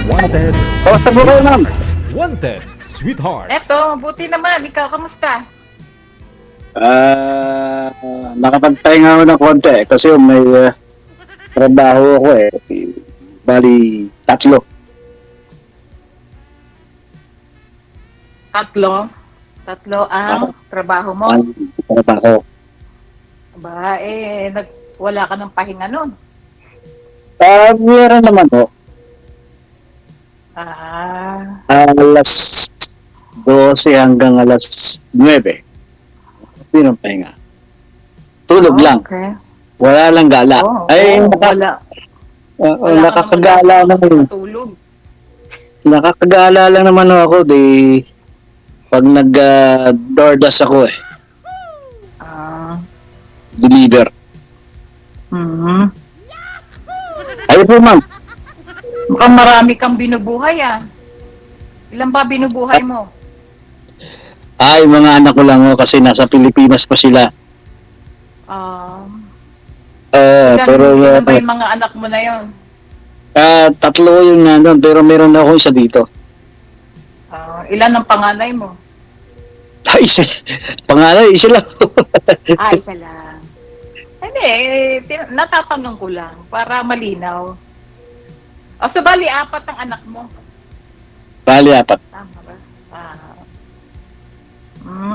Wanted, Kamusta po kayo, ma'am? Wanted, Sweetheart. Eto, buti naman. Ikaw, kamusta? Nakapagpahinga ako ng konti kasi may trabaho ako eh. Bali, 3. Tatlo ang trabaho mo. Ang trabaho. Ba, wala ka ng pahinga nun. Meron naman po. Alas 12 hanggang alas 9. Hindi ng pahinga. Tulog lang. Okay. Wala lang gala. Wala. Wala ka Nakakagala naman. Tulog. Nakakagala lang naman ako pag nag-DoorDash ako eh. Deliver. Ayun po, ma'am. Mukhang marami kang binubuhay Ilan ba binubuhay mo? Ay, mga anak ko lang kasi nasa Pilipinas pa sila. Ilan ba yung mga anak mo na yon? 3 yung nandun, pero meron ako isa dito. Ilan ang panganay mo? Ay, pangalan, isa lang. Isa lang. Hindi, natatanong ko lang para malinaw. So bali, 4 ang anak mo. Bali, 4. Tama ba?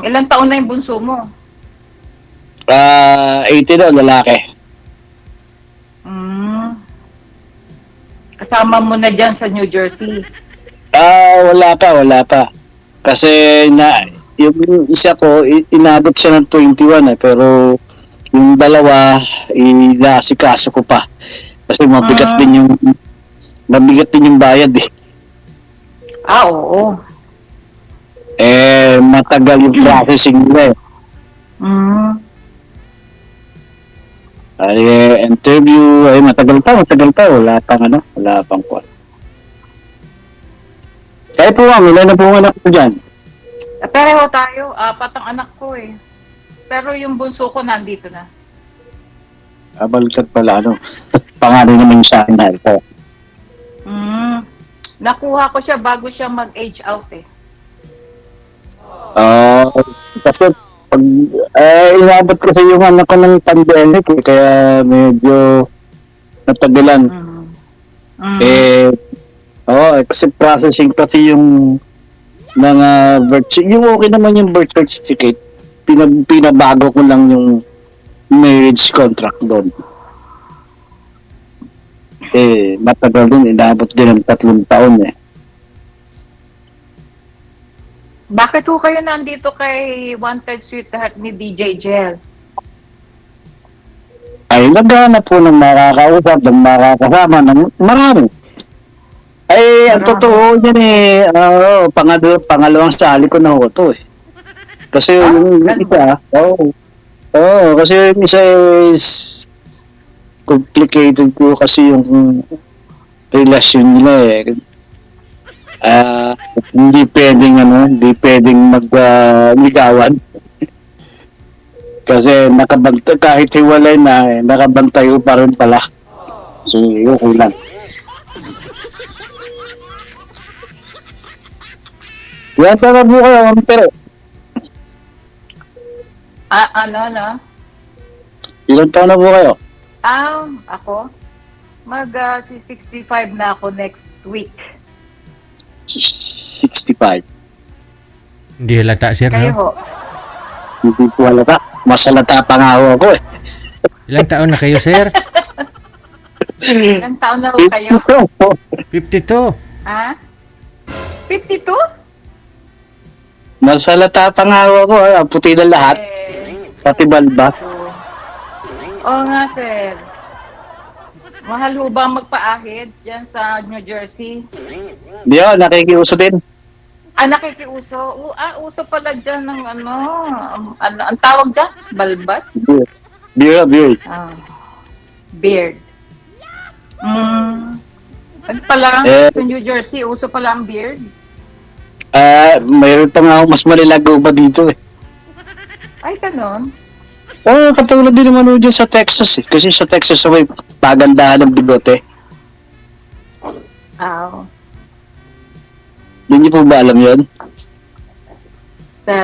Ilang taon na yung bunso mo? 80 daw, lalaki. Kasama mo na dyan sa New Jersey. Wala pa. Kasi yung isa ko, inabot siya ng 21 pero yung dalawa, inaasikaso ko pa. Kasi mabigat din yung bayad eh. Oo. Matagal yung processing nila interview, matagal pa. Wala pang call. Kaya po ma'am, ilan na po ang anak ko dyan? Pareho tayo, 4 ang anak ko Pero yung bunso ko nandito na. Baliktad pala, pangalan naman yung sa akin na ito. Nakuha ko siya bago siya mag-age out Kasi pag inabot ko sa yung anak ko ng pandemic kaya medyo natagalan. Kasi processing kasi yung mga yung okay naman yung birth certificate, pinabago ko lang yung marriage contract doon. Matagal din, inabot din ng 3 taon Bakit ho kayo nandito kay Wanted Sweetheart ni DJ Jel? Ay, naghanap po ng makakausap, ng makakasama, ng marami. Ang totoo yan pangalawang sali ko na ho ito Kasi yung isa, kasi yung isa is complicated po kasi yung relasyon nila hindi pwedeng ligawan. Kasi nakabantay, kahit hiwalay na, nakabantay ko pa rin pala. So, okay lang. Yan tama po kayo, pero ilang taon na po kayo? Ako? Mag-65 na ako next week. 65. Hindi halata, sir, Kayo no? ho? Hindi po halata. Mas halata pa nga ako Ilang taon na kayo, sir? Ilang taon na ho kayo? 52. 52? Mas halata pa nga ako. Puti na lahat. Pati balbas. Oo nga, sir. Mahal ho ba magpaahid dyan sa New Jersey? Hindi nakikiuso din. Nakikiuso? Uso pala dyan ng ang tawag dyan? Balbas? Beard. Beard. Pala, sa New Jersey, uso pala ang beard? Mayroon pa nga ako mas malilago pa dito Ay, ganon. Katulad din naman dyan sa Texas Kasi sa Texas may pagandahan ng bigote. Hindi po ba alam yun?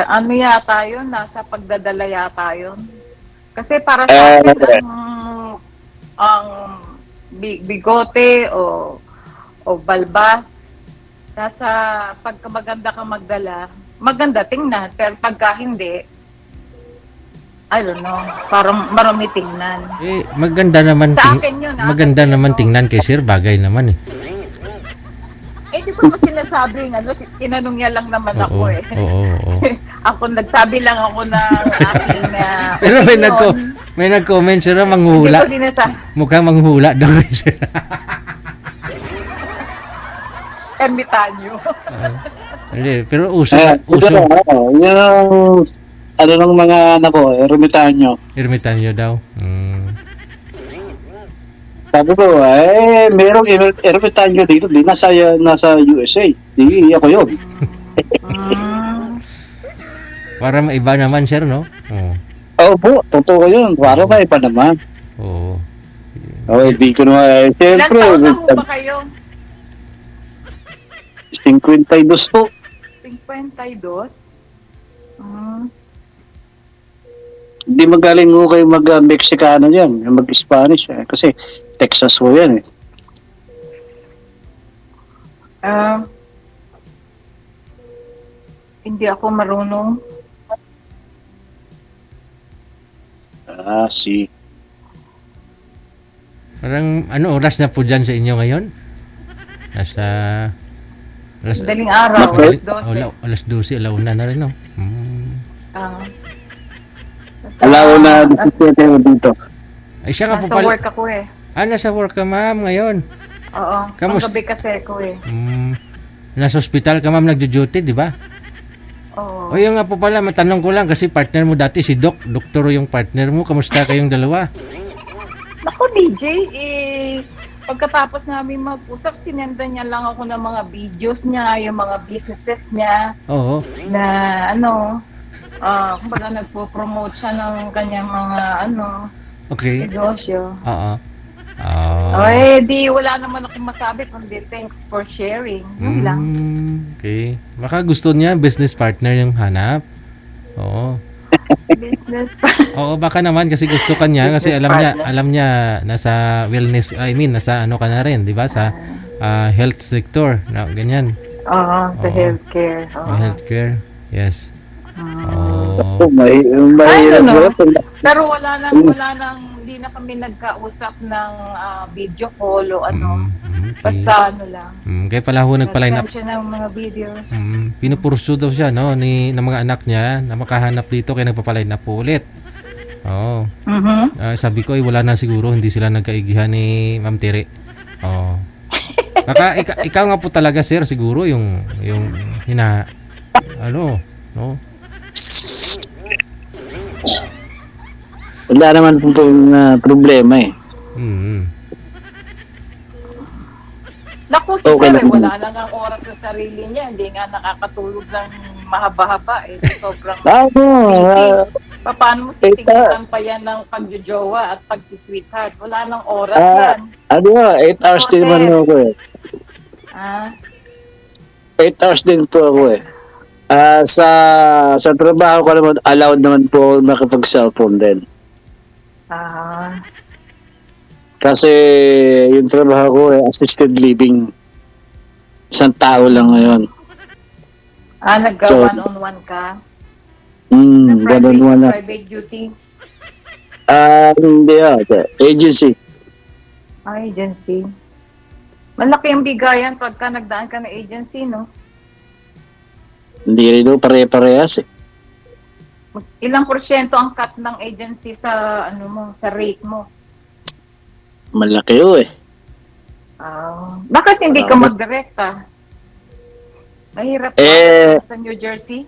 Ano yata yun? Nasa pagdadala yata yun. Kasi para sa akin, ang bigote o balbas, nasa pagka maganda ka magdala, maganda tingnan, pero pagka hindi, I don't know, parang marami tingnan. Eh, maganda naman Sa akin yun, maganda kasi naman ano, tingnan kay sir, bagay naman eh. Eh, di ko sinasabing, tinanong niya lang naman ako eh. Oo. Ako, nagsabi lang ako ng aking Pero opinion. may nag-comment sir na Hindi manghuhula. ko sinasabi. Mukhang manghuhula daw kay sir. Ermitanyo. Hindi, pero uso. Yung ano ng mga anak ko, ermitanyo. Ermitanyo daw. Sabi ko, merong ermitanyo dito, di nasa USA. Di ako yun. Para maiba naman sir, no? Oo. Oo po, totoo yun. Para ba iba naman? Oo. Di ko naman, Ilan siyempre, taon na ho ba kayo? 52 po. 52? Hindi magaling ko kayo mag-Mexicano yan, mag-Spanish. Kasi Texas po yan eh. Hindi ako marunong. Si. Parang ano oras na po dyan sa inyo ngayon? Nasa Daling araw, Bakit? alas 12. alas 12, alauna na rin, no? Alauna, 17 dito. Ay, siya nga po Nasa pala. work ako eh. Nasa work ka, ma'am, ngayon. Oo, Kamusta? panggabi kasi ako eh. Nasa hospital ka, ma'am, nagjo-duty, di ba? Oo. O yun nga po pala, matanong ko lang kasi partner mo dati si Doc. Doktor yung partner mo. Kamusta kayong dalawa? Naku, DJ, pagkatapos namin mag-usap, sinenda niya lang ako ng mga videos niya, yung mga businesses niya, Oo. na kumbaga nagpo-promote siya ng kanyang mga Okay. negosyo. Oo. Di wala naman akong masabi kundi thanks for sharing. Yun lang. Okay. Baka gusto niya business partner yung hanap. Oo. Business. Oo, baka naman kasi gusto ka niya kasi Business partner. alam niya nasa wellness, nasa ano ka na rin, 'di ba? Sa health sector, na ganyan. Oo, sa Oo. healthcare. Oo. Healthcare. Yes. Oo. Mahirap ano? yun. Pero wala nang hindi na kami nagkausap ng video call o ano. Okay. Basta lang. Kaya pala ho nagpa-line up. Nag-send siya ng mga video. Pinupursu daw siya no ng mga anak niya na makahanap dito kaya nagpa-line up po ulit. Oo. Sabi ko wala na siguro hindi sila nagkaigihan ni Ma'am Tere. Oo. Baka ikaw nga po talaga sir siguro yung no? Wala naman po problema eh. Naku, si Okay Sir, lang. wala na nga oras sa sarili niya. Hindi nga nakakatulog ng mahaba-haba eh. Sobrang Ako, busy. Paano mo sisigitan pa yan ng pagjojowa at pagsisweetheart? Wala nang oras yan. 8 hours din Okay. naman ako eh. 8 hours din po ako eh. Sa trabaho ko naman, allowed naman po makipag-cellphone din. Kasi yung trabaho ko eh, assisted living. Isang tao lang ngayon. Nagka-one-on-one ka? Ganun mo na. Private duty? Hindi agency. Agency. Malaki ang bigayan pagka nagdaan ka na agency, no? Hindi rin daw pare-parehas eh. Ilang porsyento ang cut ng agency sa sa rate mo? Malaki eh. Bakit hindi ka mag-direkta? Mahirap sa New Jersey?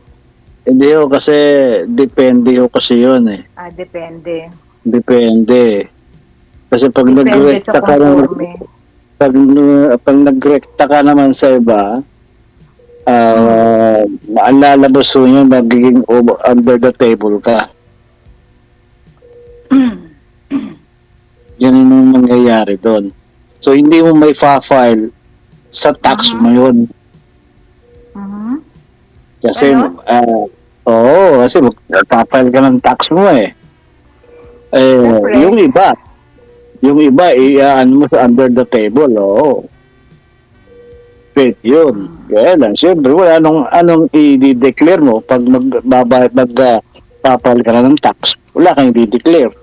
Hindi kasi depende kasi yun eh. Depende. Depende. Kasi pag Depende nag-recta sa ka naman, conforme. pag nag-recta ka naman sa iba, ang lalabas mo yun, magiging under the table ka. Yan yung mangyayari doon. So, hindi mo may file sa tax mo yun. Kasi, Ganon? oo, kasi magpapile ka ng tax mo eh. Siyempre. Yung iba, iaan mo sa under the table, oo. Wait, yun. Kaya lang, siyempre, wala anong i-declare mo pag papile ka na ng tax. Wala kang i-declare.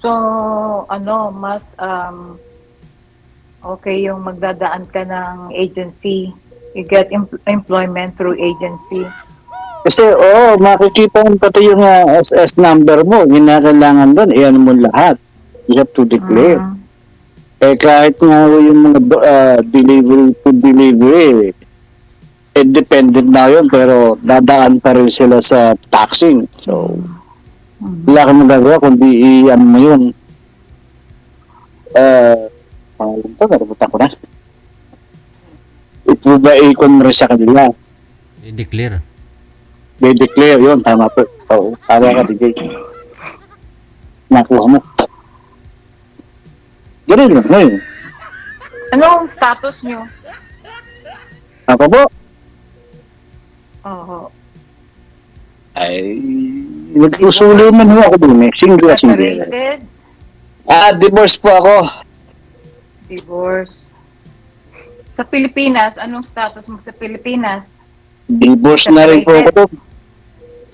So, mas okay yung magdadaan ka ng agency. You get employment through agency. Kasi, makikita mo pati yung SS number mo. Ginakailangan doon, iyan mo lahat. You have to declare. Kahit nga yung mga food delivery, dependent na yun, pero dadaan pa rin sila sa taxing. So, wala kang magagawa kundi iyan mo yun. Naributan ko na. Ito ba i-converse sa kanila? I-declare. They declare yun, tama po. Oo, tama ka, DJ. Nakuha mo. Ganun lang, ngayon. Anong status nyo? Ako po, Oo. ay, nag-usulo man ho ako dun eh. Single. Separated? Divorce po ako. Divorce. Sa Pilipinas, anong status mo sa Pilipinas? Divorce na rin po ako dun.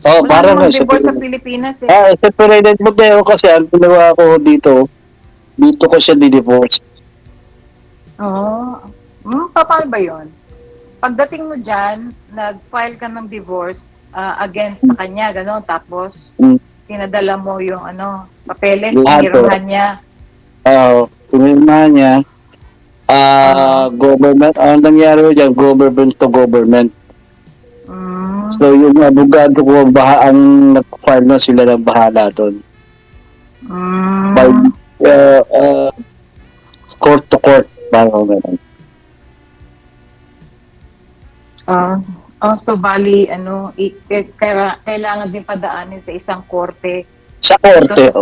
Wala Parang namang divorce sa Pilipinas eh. separated mo tayo kasi ang ginawa ko dito ko siya di-divorce. Oo. Paano ba yun? Pagdating mo dyan, nag-file ka ng divorce against sa kanya, gano'n. Tapos, pinadala mo yung papeles, Lahat, pinirmahan niya. Pinirmahan niya. Government, ang nangyari ko dyan, government to government. So, yung abogado ko, ang nag-file na sila ng bahala doon. Court to court. Parang ganun. So bali, kailangan din padaanin sa isang korte. Sa korte,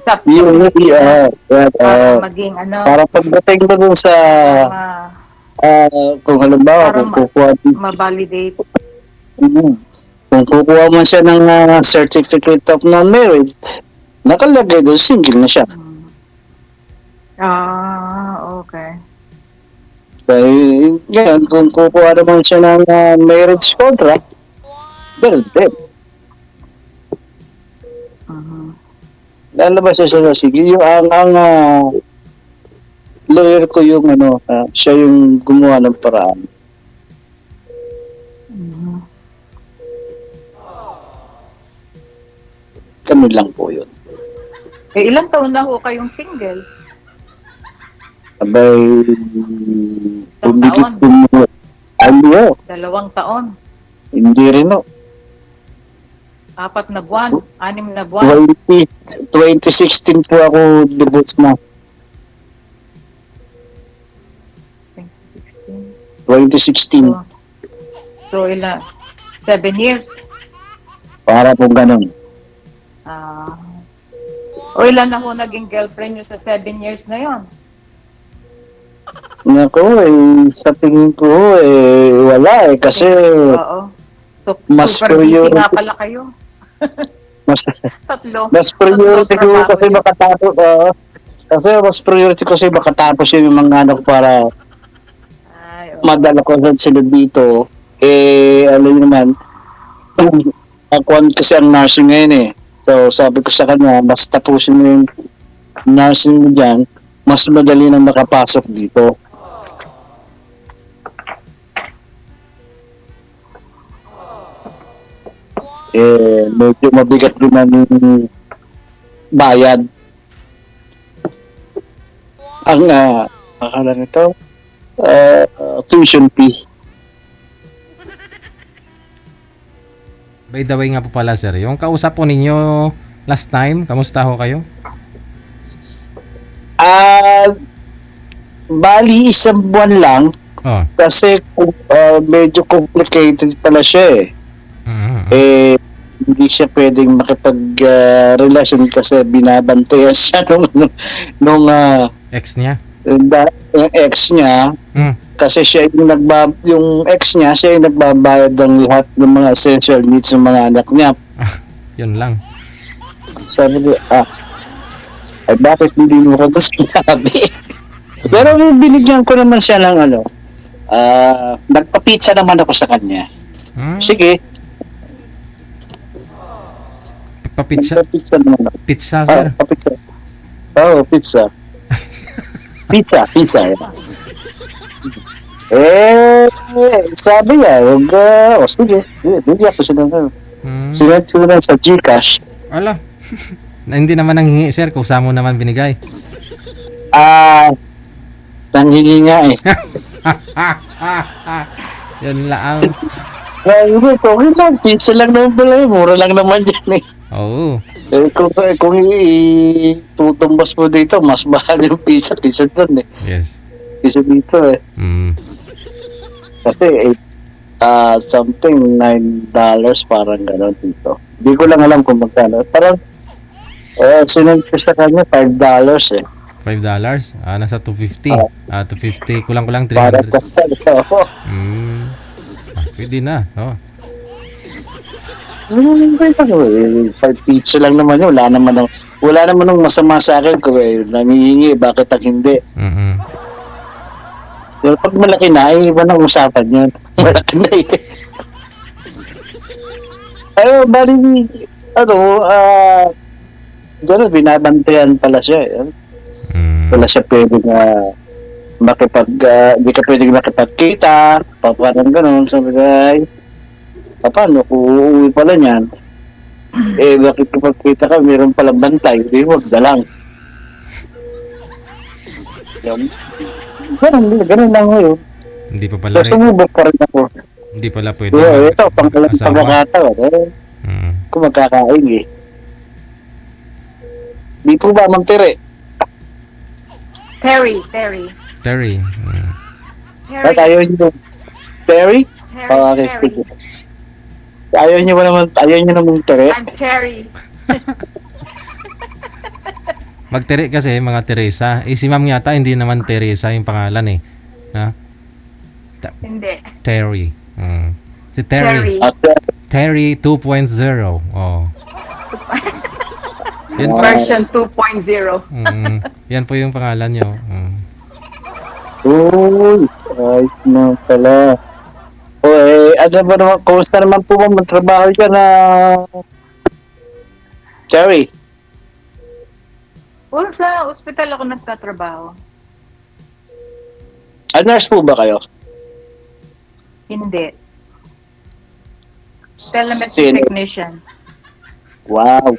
Sa yung para maging para pagdating mo dun sa kung halimbawa para kung kukuha ma-validate. kung kukuha mo siya ng certificate of non-marriage, nakalagay doon single na siya. Okay. Kaya yan, kung kukuha naman siya ng marriage contract, ganun din. Lalabas siya sa sige. Yung lawyer ko yung siya yung gumawa ng paraan. Kami lang po yun. Ilang taon na ho kayong single? Abay, Isang taon? Ano? 2 taon? Hindi rin, no. 4 na buwan? 6 na buwan? 2016 po ako divorce na. 2016. So ilan? 7 years? Para po ganun. O ilan na ho naging girlfriend nyo sa 7 years na yon? Nako, sa tingin ko, wala kasi Oo. So, mas super busy priority- nga pala kayo. Tatlo. mas priority ko Tatlo kasi trabaho makatapos. Kasi mas priority ko kasi makatapos yung mga anak para Ay, madala ko sila dito. Alam niyo naman, ako kasi ang nursing ngayon eh. So, sabi ko sa kanya, mas tapusin mo yung nursing mo dyan, mas madali nang makapasok dito. Medyo mabigat din ang bayad. Ang akala nito, tuition fee. By the way nga po pala sir, yung kausap po ninyo last time, kamusta ho kayo? Bali isang buwan lang kasi medyo complicated pala siya eh. Hindi siya pwedeng makipag-relasyon kasi binabantayan siya nung Ex niya? yung ex niya Kasi siya yung ex niya, siya yung nagbabayad ng lahat ng mga essential needs ng mga anak niya. Yun lang. Sabi ko, ay bakit hindi mo ko gusto sinabi? Pero binigyan ko naman siya ng nagpa-pizza naman ako sa kanya. Sige. Papitsa. Nagpa-pizza naman ako. Pizza, sir. Pa-pizza. Pizza. Pizza. Sabi niya, sige. Bigyan ko siya ng sinend ko na sa Gcash. Ala. Na hindi naman nanghingi, sir, kung saan mo naman binigay. Nanghingi nga eh. Yun lang. Okay lang. Pizza lang naman pala eh. Mura lang naman dyan eh. Oo. Kung itutumbas mo dito, mas mahal yung pizza doon eh. Yes. Pizza dito eh. Kasi something $9 parang gano'n dito. Hindi ko lang alam kung magkano. Parang sinend ko sa kanya $5 eh. $5? Nasa 250. 250. Kulang-kulang Para 300. sa Pwede na. Oh. Pizza lang naman yun. Wala naman nung masama sa akin kung nangihingi, bakit ang hindi. Pero pag malaki na, iba na usapan yun. Malaki na eh. Bali, gano'n, binabantayan pala siya. Wala siya pwede na di ka pwede makipagkita, parang gano'n. Sabi ko, paano kung uuwi pala niyan? Bakit kapagkita ka, meron palang bantay, di wag na lang. Ganun lang ngayon. Hindi pa pala rin. Sumubok pa rin ako. Hindi pala pwede. Ito, pangkalang pagkakataon. Kung magkakain eh. Di po ba, Ma'am Tere? Terry. At ayaw niyo. Terry? Okay, sige. Ayaw niyo naman Tere? I'm Terry. Magtere kasi mga Teresa. Si ma'am yata hindi naman Teresa yung pangalan eh. Hindi. Terry. Si Terry. Terry 2.0. Oh. Yan po. Version 2.0. Yan po yung pangalan nyo. Uy, ayos na pala. Ano ba naman, kumusta naman po ba magtrabaho ka na Terry? Sa ospital ako nagtatrabaho. Nurse po ba kayo? Hindi. Telemetry technician. Wow.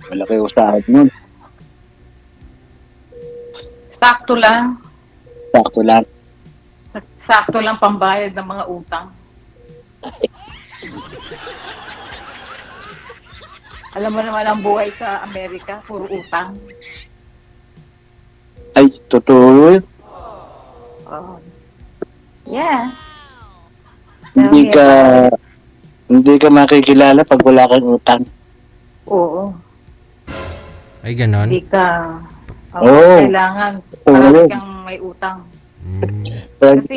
Malaki usahan nun. Sakto lang. Sakto lang pambayad ng mga utang. Alam mo naman ang buhay sa Amerika, puro utang. Ay, totoo yun. Yeah. Hindi ka makikilala pag wala kang utang. Oo. Ay, ganon. Hindi ka. Kailangan. Parang kang may utang. Kasi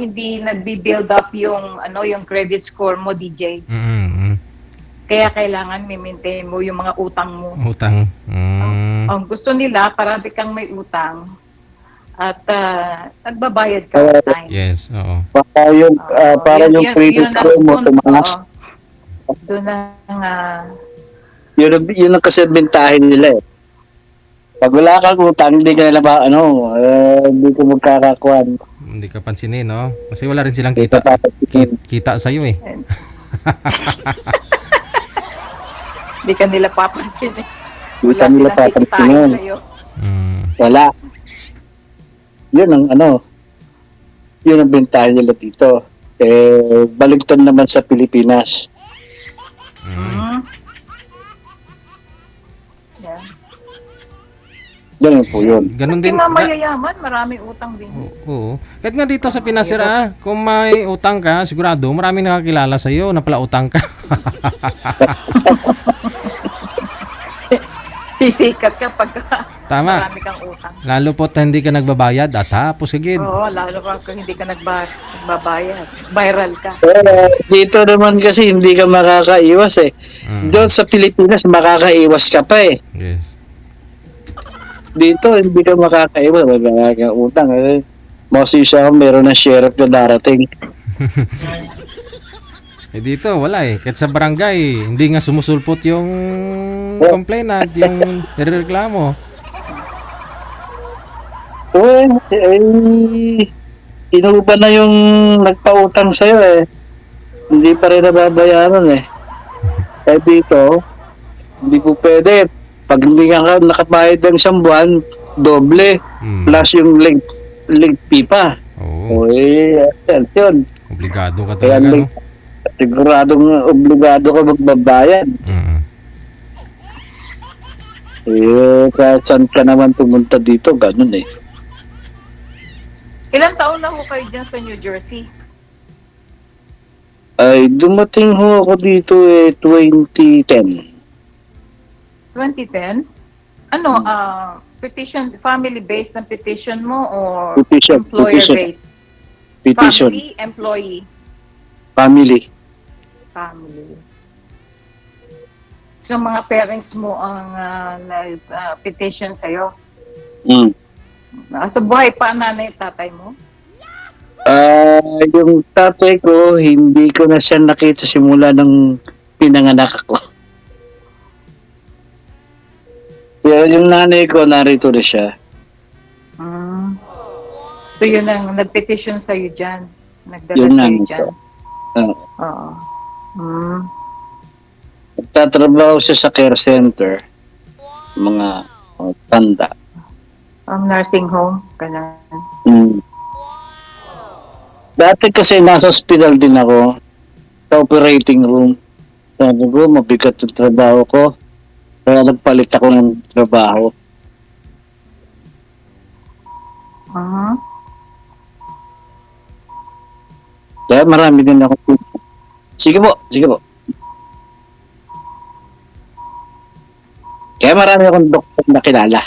hindi nagbi-build up yung credit score mo, DJ. Kaya kailangan i-maintain mo yung mga utang mo. Utang. Ang gusto nila, parati kang may utang at nagbabayad ka on time. Yes, oo. Para yung credit score mo tumaas. Doon yun ang kasi bentahin nila eh. Pag wala kang utang, hindi ka nila hindi ka magkakakuan. Hindi ka pansinin, no? Kasi wala rin silang kita sa'yo eh. Hindi ka nila papansin eh. Hindi ka nila papansin. Wala. Yun ang yun ang bentahin nila dito. Baligtad naman sa Pilipinas. Yeah. Ganun po yun. Ganun Kasi din. nga mayayaman, maraming utang din. Oo. Kahit nga dito sa Pinas, sir, kung may utang ka, sigurado maraming nakakilala sa iyo na pala utang ka. Sisikat ka pag Tama. Marami kang utang. Lalo po't hindi ka nagbabayad at tapos agad. Oo, lalo pa kung hindi ka nagbabayad. Viral ka. Pero dito naman kasi hindi ka makakaiwas eh. Mm. Doon sa Pilipinas, makakaiwas ka pa eh. Yes. Dito, hindi ka makakaiwas. Wala kang utang eh. Masisya ka, meron na sheriff na darating. Eh dito, wala eh. Kahit sa barangay, hindi nga sumusulpot yung complainant, yung nirereklamo. Inuuban na yung nagpautang sa'yo eh. Hindi pa rin nababayaran eh. Kaya dito, hindi po pwede. Pag hindi ka nakabayad ng isang buwan, doble. Mm. Plus yung late fee pa. Oo. O yun. Obligado ka Kaya talaga, no? siguradong obligado ka magbabayad. Mm. Kahit saan ka naman pumunta dito, ganun eh. Ilang taon na ho kayo dyan sa New Jersey? Ay, dumating ho ako dito 2010. 2010? Ano, petition, family-based ang petition mo or Petition. employer-based? Petition. Family, employee? Family. Family. So, mga parents mo ang petition sa'yo? Mm. So, buhay pa ang nanay at tatay mo? Yung tatay ko, hindi ko na siya nakita simula nung pinanganak ako. Pero yung nanay ko, narito na siya. So, yun ang nag-petition sa'yo dyan. Nagdala Yun sa'yo nanay dyan. ko. Ah, Oo. Mm. Nagtatrabaho siya sa care center. Mga tanda. Ang nursing home, ganun. Mm. Dati kasi nasa hospital din ako. Sa operating room. Sabi ko, mabigat yung trabaho ko. Kaya nagpalit ako ng trabaho. Uh-huh. Kaya marami din ako. Sige po. Kaya marami akong doktor na kilala.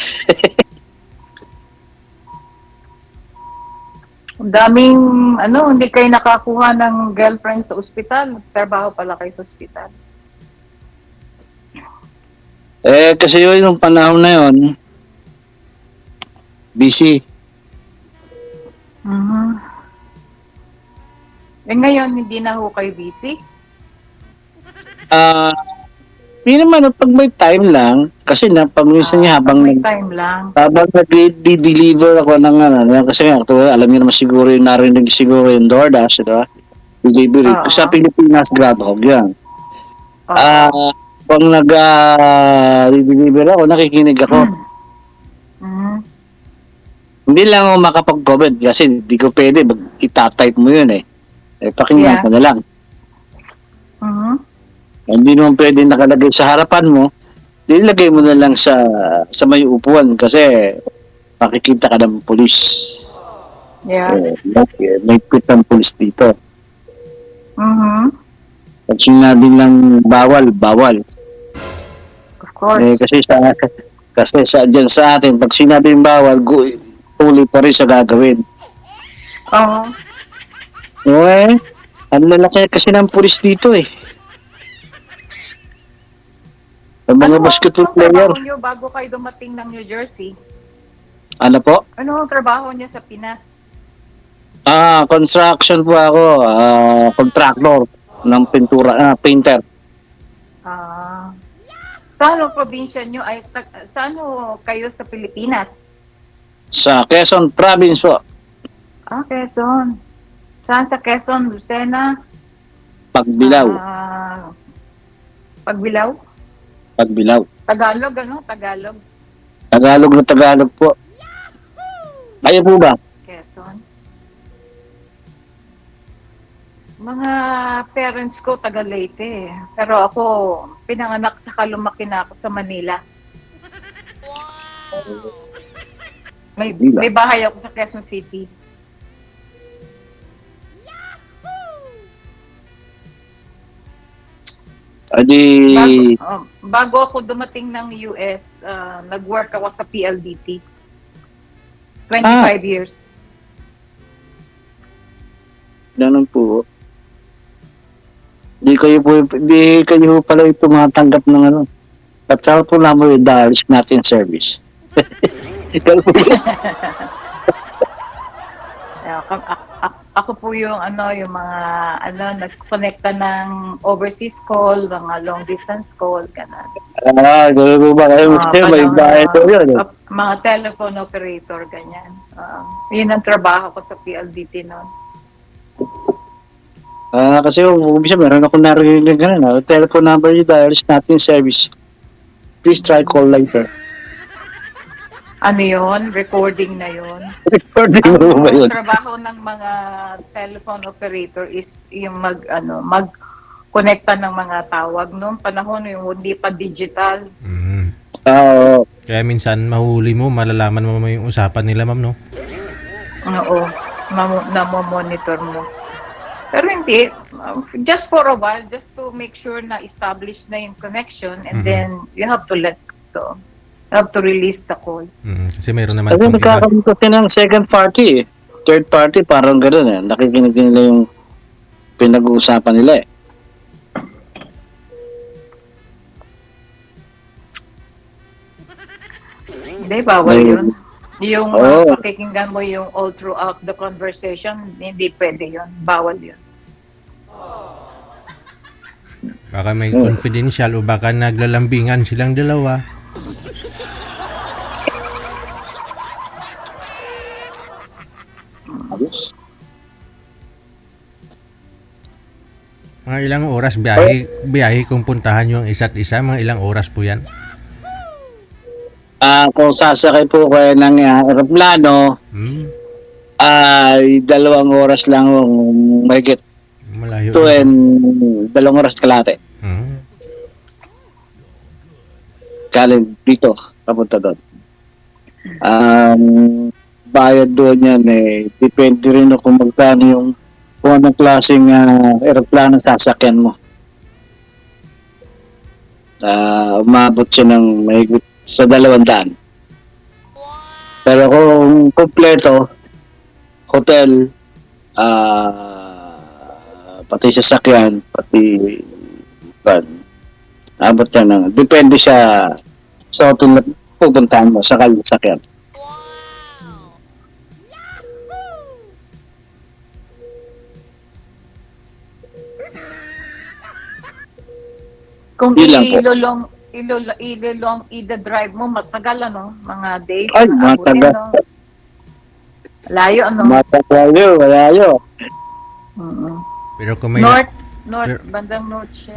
Ang daming, hindi kayo nakakuha ng girlfriend sa ospital. Trabaho pala kayo sa ospital. Kasi yun, yung panahon na yun, busy. Mhm. Ngayon, hindi na ho kayo busy? Hindi naman, pag may time lang, kasi paminsan niya habang may time lang. habang nag-deliver ako ng kasi nga, alam niyo naman siguro yung narinig siguro yung DoorDash, ito, delivery. Oo. Sa Pilipinas, GrabHog yan. Oo. Pag nag-deliver ako, nakikinig ako. Mhm. Hindi lang ako makapag-comment kasi hindi ko pwede, itatype mo yun eh. Pakinggan Yeah. ko na lang. Mhm. Hindi naman pwede nakalagay sa harapan mo, nilagay mo na lang sa may upuan kasi makikita ka ng pulis. Yeah. May quit ng pulis dito. Mhm. Pag sinabi lang bawal. Of course. Kasi dyan sa atin, pag sinabi bawal, tuloy pa rin sa gagawin. Oo. Ang lalaki kasi ng pulis dito eh. Ang mga basketball Anong player. trabaho nyo bago kayo dumating ng New Jersey? Ano po? Ano ang trabaho niyo sa Pinas? Construction po ako. Contractor ng pintura, painter. Sa anong probinsya nyo ay saan ho kayo sa Pilipinas? Sa Quezon Province po. Quezon. Saan sa Quezon? Lucena? Pagbilaw. Pagbilaw? Pagbilaw. Tagalog, Tagalog. Tagalog na Tagalog po. Kayo po ba? Quezon. Mga parents ko taga Leyte. Pero ako, pinanganak tsaka lumaki na ako sa Manila. May bahay ako sa Quezon City. Adi, Bago ako dumating ng US, nag-work ako sa PLDT. 25 years. ganun po. Di kayo pala yung tumatanggap ng ano. At saka po naman yung dollars natin service. Ganun po. Ako po yung yung mga nag-connecta ng overseas call, mga long distance call, ganun. Ganun po ba kayo? May bayad po yun. Mga telephone operator, ganyan. Yun ang trabaho ko sa PLDT noon. Kasi umpisa meron ako narinig ganun. Telephone number yung dollars natin service. Please try call later. Ano yun? Recording na yun. Recording mo ba yun? Ang trabaho ng mga telephone operator is yung mag-connecta ng mga tawag. Noong panahon yung hindi pa digital. Kaya minsan mahuli mo, malalaman mo yung usapan nila, ma'am, no? Oo. Na-monitor mo. Pero hindi. Just for a while, just to make sure na established na yung connection and then you have to let go. Have to release the call. Kasi meron naman Kasi nagkakaroon kasi ng second party eh. Third party parang gano'n eh. Nakikinig nila yung pinag-uusapan nila eh. Hindi, bawal yun. Yung pakikinggan mo yung all throughout the conversation, hindi pwede yun. Bawal yun. Baka may confidential o baka naglalambingan silang dalawa. Mga ilang oras biyahe kung puntahan yung isa't isa, mga ilang oras po yan? Kung sasakay po kayo ng aeroplano, ay 2 oras lang mahigit. Malayo. 2 oras kalate. Galing dito, papunta doon. Bayad doon yan eh. Depende rin kung magkano yung kung anong klaseng aeroplano sasakyan mo. Umabot siya ng mahigit sa 200. Pero kung kompleto, hotel, pati sasakyan, pati abot siya ng, depende siya sa hotel na pupuntahan mo sa kanyang sasakyan. Kung Yun lang po. ilolong ida-drive mo, matagal ano? Mga days. Ay, abutin, matagal. no? Layo ano? Malayo. Pero kung may Bandang north siya.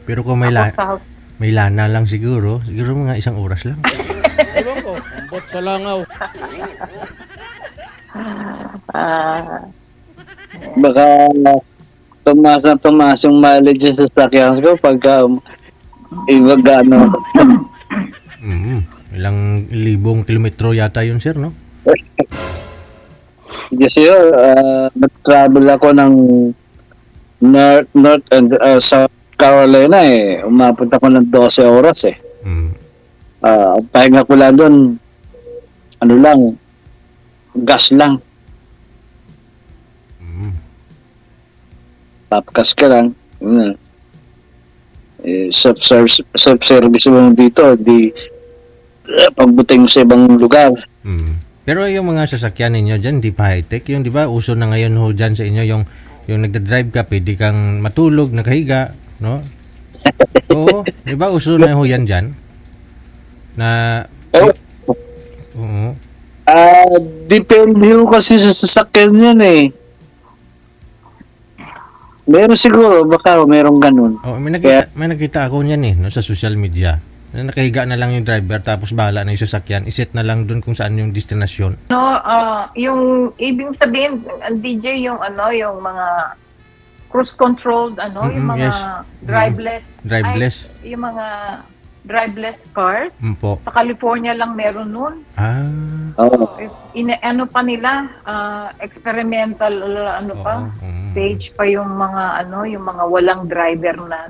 pero kung Ako south. may lana lang siguro mga 1 oras lang. Ewan ko, ambot sa langaw. Baka tumaas yung mileage sa sasakyan ko pagka ibagano. Ilang libong kilometro yata yun, sir, no? Kasi nag-travel ako ng North and South Carolina eh. Umabot ako ng 12 oras eh. Ang pahinga ko lang doon, gas lang. Tapkas ka lang. Self-service mo dito, di pagbuting mo sa ibang lugar. Pero yung mga sasakyan ninyo dyan, di pa high-tech yun, di ba? Uso na ngayon ho dyan sa inyo yung nagda-drive ka, pwede kang matulog, nakahiga, no? Oo, di ba? Uso na ho yan dyan? Na... Oo. Depende ho kasi sa sasakyan yan eh. Meron siguro, baka merong ganun. Oh, may nakita ako niyan no, sa social media. Na nakahiga na lang yung driver tapos bahala na yung sasakyan. Iset na lang doon kung saan yung destinasyon. No, yung ibig sabihin, DJ, yung mga cruise controlled, yung mga yes. driveless. Driveless. Yung mga driveless cars. Po. Sa California lang meron nun. Ano pa nila, experimental, pa, stage pa yung mga, yung mga walang driver na,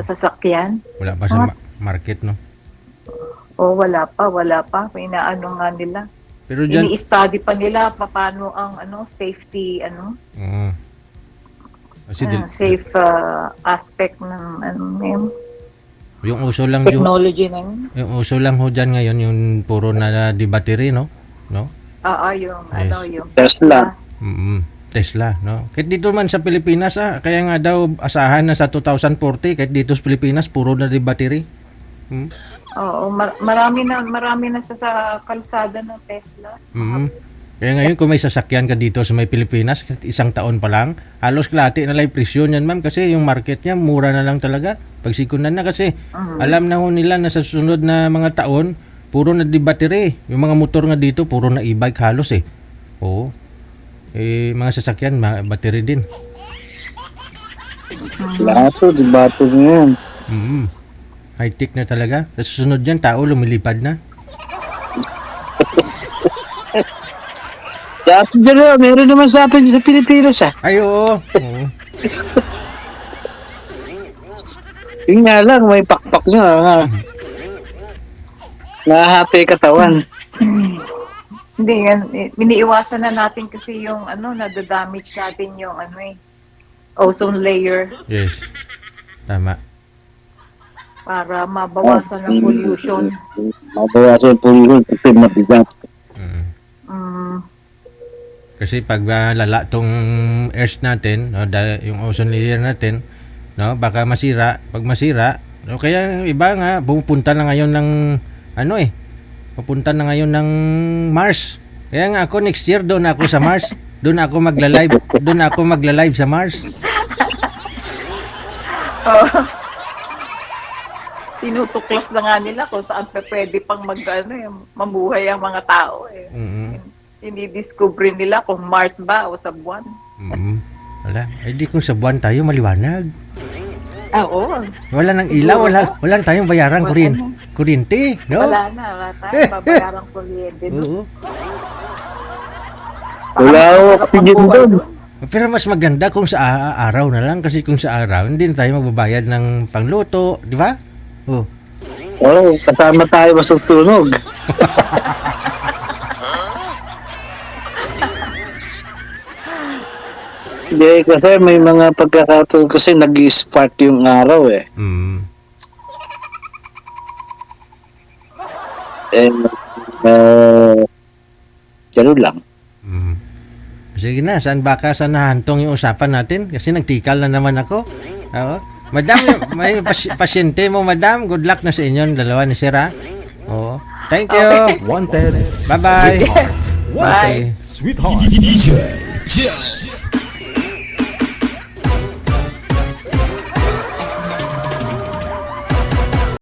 sasakyan. Wala pa sa market, no? O wala pa. Inaano nga nila. Pero dyan, Ini-study pa nila paano ang safety oo. Kasi safe aspect ng yung uso lang yung technology na yun. Yung uso lang ho dyan ngayon, yung puro na di battery, no? No? Oo, yung Yes. yung Tesla. Tesla, no? Kahit dito man sa Pilipinas, kaya nga daw asahan na sa 2040, kahit dito sa Pilipinas, puro na di battery. Oo, marami na sa kalsada ng Tesla. Kaya ngayon, kung may sasakyan ka dito sa may Pilipinas, kahit isang taon pa lang, halos kalahati na lang yung presyo niyan, ma'am, kasi yung market niya, mura na lang talaga. Pagsikunan na kasi, alam na ho nila na sa susunod na mga taon, puro na di battery. Yung mga motor nga dito, puro na e-bike halos eh. Oo. Mga sasakyan, battery din. Lahat to, di ba ito ngayon? High-tech na talaga. Sa susunod dyan, tao lumilipad na. Sa atin dyan, meron naman sa atin sa Pilipinas Ay, oo. Oo. Yun nga lang, may pakpak nyo Nahahapi katawan. Hindi yan, iniiwasan na natin kasi yung nadadamage natin yung ozone layer Yes. Tama. para mabawasan ng pollution. Mabawasan yung pollution kasi mabigat. Kasi pag lala tong earth natin, no, yung ozone layer natin, no, baka masira. Pag masira, no, kaya yung iba nga pupunta na ngayon ng pupunta na ngayon ng Mars. Kaya nga ako next year doon ako sa Mars. Doon ako magla-live sa Mars. Tinutuklas na nga nila kung saan pwede pang mabuhay ang mga tao eh. Hindi discover nila kung Mars ba o sa buwan. Wala. Ay di kung sa buwan tayo maliwanag. Oo. Wala nang ilaw, wala tayong bayarang kuryente, no? Wala tayo babayarang kuryente. Oo. Wala ako oxygen doon. Pero mas maganda kung sa araw na lang kasi kung sa araw hindi na tayo magbabayad ng pangluto, di ba? Oh. Oo, kasama tayo masusunog. Hindi, kasi may mga pagkakataon kasi nag-spark yung araw eh. Ganun lang. Sige na, saan nahantong yung usapan natin? Kasi nagtikal na naman ako. Oo. Madam, may pasyente mo, madam. Good luck na sa inyo, dalawa ni Sir, ha? Oo. Thank you. Okay. Wanted. Bye-bye. Bye. Okay. Sweetheart.